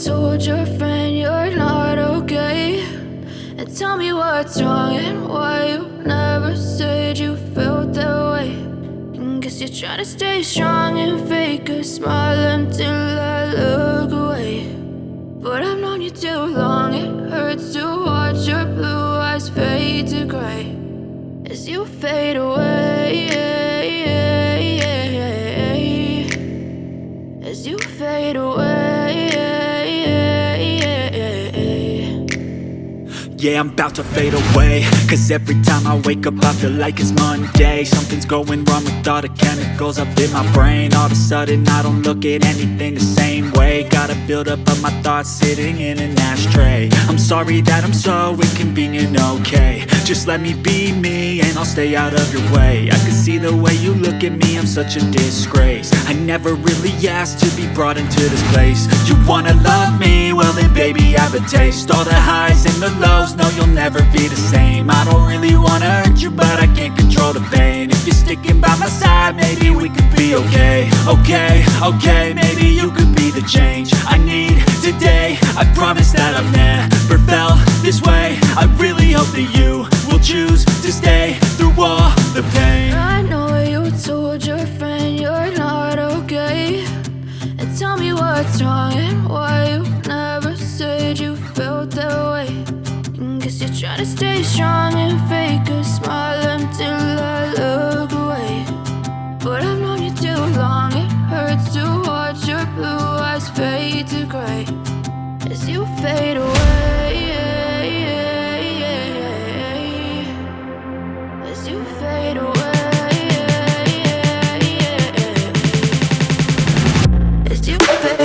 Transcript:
told your friend you're not okay, and tell me what's wrong and why you never said you felt that way. And guess you're trying to stay strong and fake a smile until I look away. But I've known you too long, it hurts to watch your blue eyes fade to gray as you fade away, as you fade away. Yeah, I'm about to fade away, cause every time I wake up I feel like it's Monday. Something's going wrong with all the chemicals up in my brain. All of a sudden I don't look at anything the same way. Gotta build up of my thoughts sitting in an ashtray. I'm sorry that I'm so inconvenient, okay. Just let me be me and I'll stay out of your way. I can see the way you look at me, I'm such a disgrace. I never really asked to be brought into this place. You wanna love me? Well then baby I have a taste. All the highs and the lows, no you'll never be the same. I don't really wanna hurt you but I can't control the pain. If you're sticking by my side maybe we could be okay. Okay, maybe you could be the change I need today. I promise that I've never felt this way. I really hope that you will choose to stay through all the pain. I know you told your friend you're not okay, and tell me what's wrong and why you never said you felt that way. And guess you're trying to stay strong and fake a smile until I look away. But I've known you too long, it hurts to